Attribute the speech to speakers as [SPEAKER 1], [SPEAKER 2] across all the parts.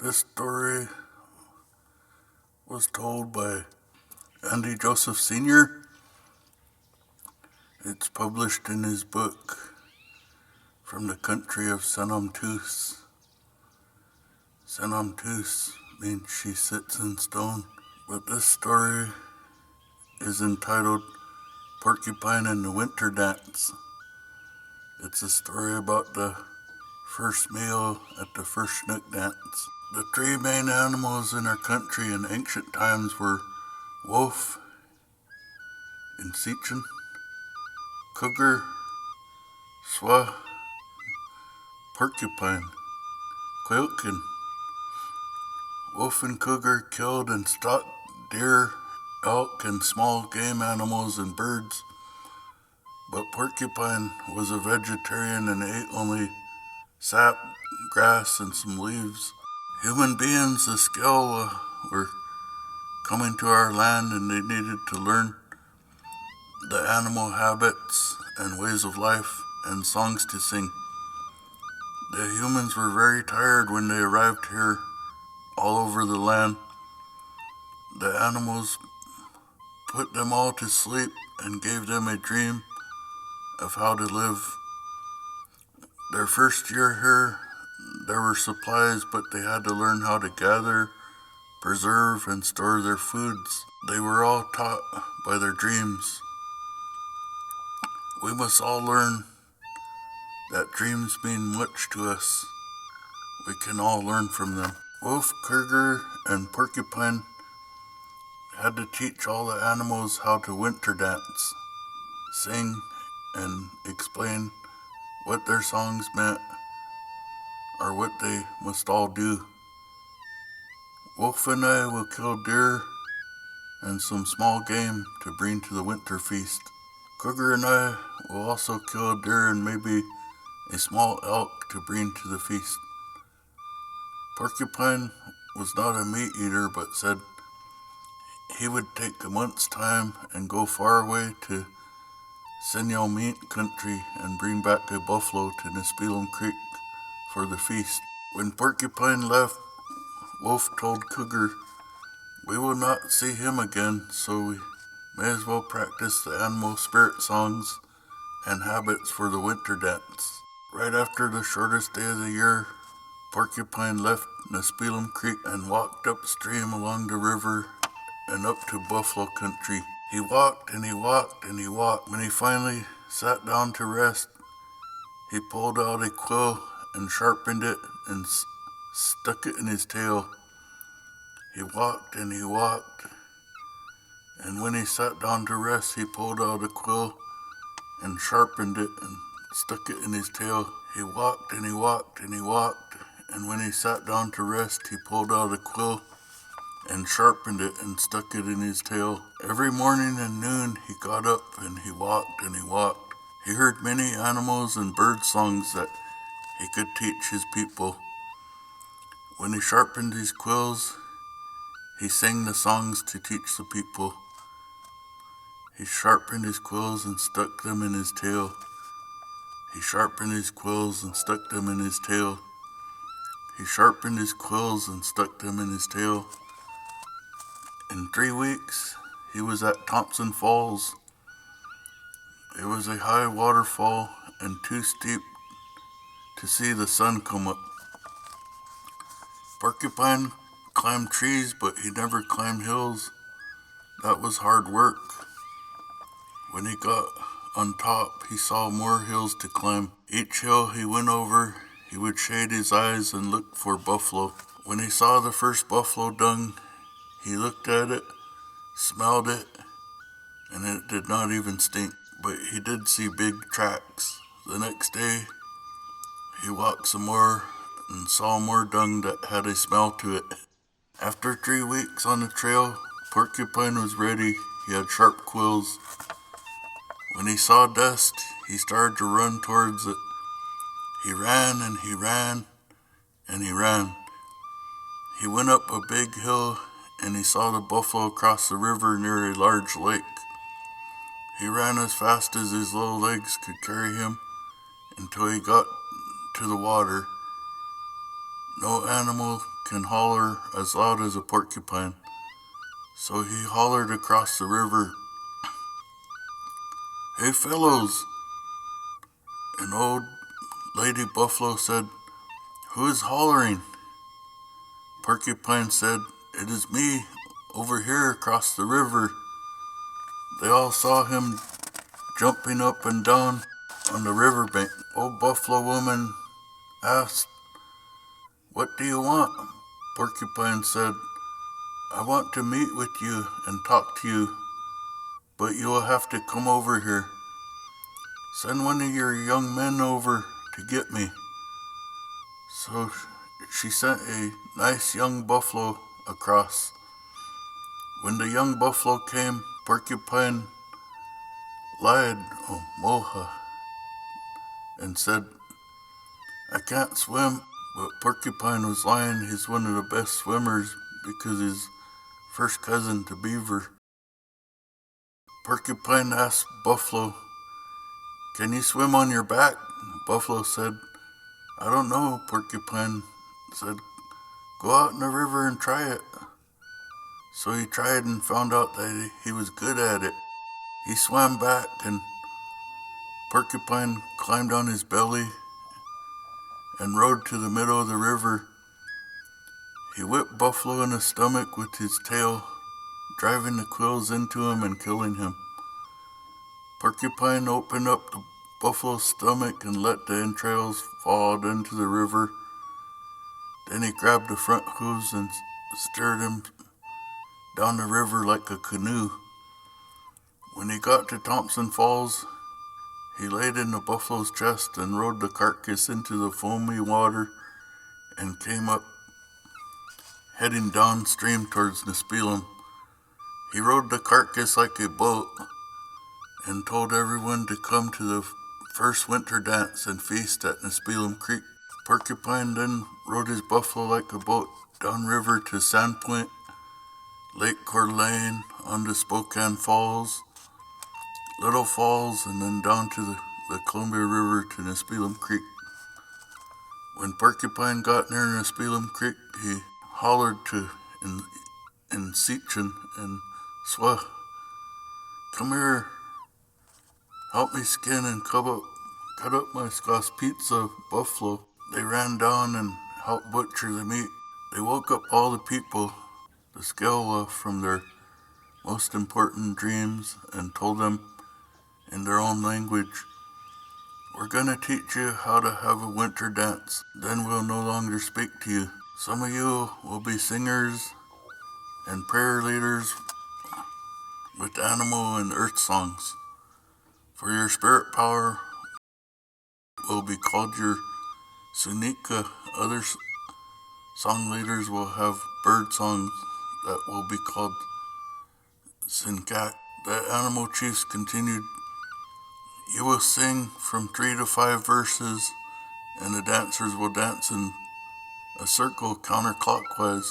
[SPEAKER 1] This story was told by Andy Joseph Sr. It's published in his book, From the Country of Senamtus. Senamtus means she sits in stone, but this story is entitled Porcupine and the Winter Dance. It's a story about the first meal at the first Snook Dance. The three main animals in our country in ancient times were wolf in Sitchin, cougar, swa, porcupine, quailkin. Wolf and cougar killed and stalked deer, elk, and small game animals and birds, but porcupine was a vegetarian and ate only sap, grass, and some leaves. Human beings, the scale, were coming to our land and they needed to learn the animal habits and ways of life and songs to sing. The humans were very tired when they arrived here all over the land. The animals put them all to sleep and gave them a dream of how to live. Their first year here, there were supplies, but they had to learn how to gather, preserve, and store their foods. They were all taught by their dreams. We must all learn that dreams mean much to us. We can all learn from them. Wolf, cougar, and porcupine had to teach all the animals how to winter dance, sing, and explain what their songs meant or what they must all do. Wolf and I will kill deer and some small game to bring to the winter feast. Cougar and I will also kill a deer and maybe a small elk to bring to the feast. Porcupine was not a meat eater, but said he would take a month's time and go far away to Senyo Meat Country and bring back a buffalo to Nispelum Creek for the feast. When Porcupine left, Wolf told Cougar, "We will not see him again, so we may as well practice the animal spirit songs and habits for the winter dance." Right after the shortest day of the year, Porcupine left Nispelum Creek and walked upstream along the river and up to Buffalo Country. He walked and he walked and he walked. When he finally sat down to rest, he pulled out a quill and sharpened it and stuck it in his tail. He walked and he walked, and when he sat down to rest, he pulled out a quill and sharpened it and stuck it in his tail. He walked and he walked and he walked, and when he sat down to rest, he pulled out a quill and sharpened it and stuck it in his tail. Every morning and noon he got up and he walked and he walked. He heard many animals and bird songs that he could teach his people. When he sharpened his quills, he sang the songs to teach the people. He sharpened his quills and stuck them in his tail. He sharpened his quills and stuck them in his tail. He sharpened his quills and stuck them in his tail. In 3 weeks, he was at Thompson Falls. It was a high waterfall and too steep to see the sun come up. Porcupine climbed trees, but he never climbed hills. That was hard work. When he got on top, he saw more hills to climb. Each hill he went over, he would shade his eyes and look for buffalo. When he saw the first buffalo dung, he looked at it, smelled it, and it did not even stink. But he did see big tracks. The next day, he walked some more and saw more dung that had a smell to it. After 3 weeks on the trail, Porcupine was ready. He had sharp quills. When he saw dust, he started to run towards it. He ran and he ran and he ran. He went up a big hill and he saw the buffalo cross the river near a large lake. He ran as fast as his little legs could carry him until he got to the water. No animal can holler as loud as a porcupine. So he hollered across the river, "Hey fellows!" An old lady buffalo said, "Who is hollering?" Porcupine said, "It is me, over here across the river." They all saw him jumping up and down on the riverbank. Old buffalo woman asked, "What do you want?" Porcupine said, "I want to meet with you and talk to you, but you will have to come over here. Send one of your young men over to get me." So she sent a nice young buffalo across. When the young buffalo came, Porcupine lied, Moha, and said, "I can't swim." But Porcupine was lying. He's one of the best swimmers because he's first cousin to Beaver. Porcupine asked Buffalo, "Can you swim on your back?" Buffalo said, "I don't know." Porcupine said, "Go out in the river and try it." So he tried and found out that he was good at it. He swam back and Porcupine climbed on his belly and rode to the middle of the river. He whipped Buffalo in the stomach with his tail, driving the quills into him and killing him. Porcupine opened up the buffalo's stomach and let the entrails fall into the river. Then he grabbed the front hooves and steered him down the river like a canoe. When he got to Thompson Falls, he laid in the buffalo's chest and rode the carcass into the foamy water and came up, heading downstream towards Nispelem. He rode the carcass like a boat and told everyone to come to the first winter dance and feast at Nispelem Creek. Porcupine then rode his buffalo like a boat downriver to Sandpoint, Lake Coeur d'Alene, on to Spokane Falls, Little Falls, and then down to the Columbia River to Nispelem Creek. When Porcupine got near Nispelem Creek, he hollered to in Sitchin and Swa, "Come here, help me skin and cut up my Scots pizza buffalo." They ran down and helped butcher the meat. They woke up all the people, the Skelwa, from their most important dreams and told them in their own language, "We're gonna teach you how to have a winter dance. Then we'll no longer speak to you. Some of you will be singers and prayer leaders with animal and earth songs. For your spirit power will be called your Sunika. Other song leaders will have bird songs that will be called Sinkak." The animal chiefs continued, "You will sing from 3 to 5 verses, and the dancers will dance in a circle counterclockwise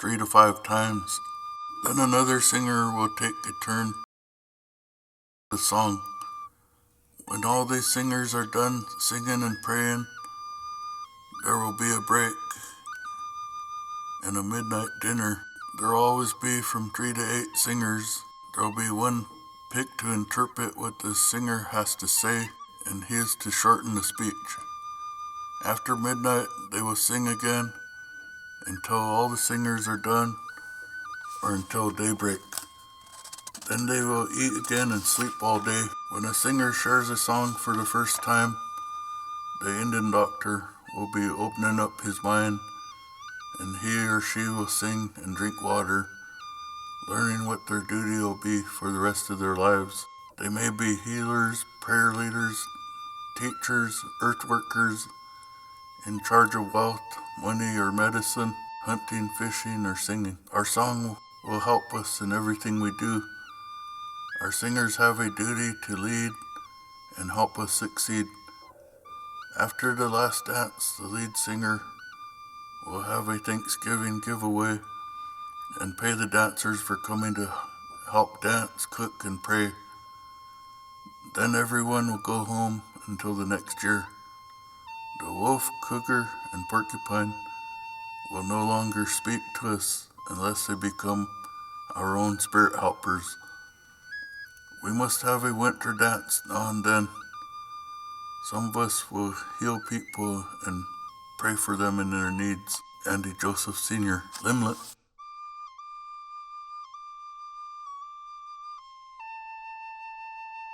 [SPEAKER 1] 3 to 5 times. Then another singer will take a turn the song. When all these singers are done singing and praying, there will be a break and a midnight dinner. There will always be from 3 to 8 singers. There will be one picked to interpret what the singer has to say, and he is to shorten the speech. After midnight, they will sing again until all the singers are done or until daybreak. Then they will eat again and sleep all day. When a singer shares a song for the first time, the Indian doctor will be opening up his mind, and he or she will sing and drink water, learning what their duty will be for the rest of their lives. They may be healers, prayer leaders, teachers, earth workers, in charge of wealth, money, or medicine, hunting, fishing, or singing. Our song will help us in everything we do. Our singers have a duty to lead and help us succeed. After the last dance, the lead singer will have a Thanksgiving giveaway and pay the dancers for coming to help dance, cook, and pray. Then everyone will go home until the next year. The wolf, cougar, and porcupine will no longer speak to us unless they become our own spirit helpers. We must have a winter dance now and then. Some of us will heal people and pray for them in their needs. Andy Joseph Sr., Limlet.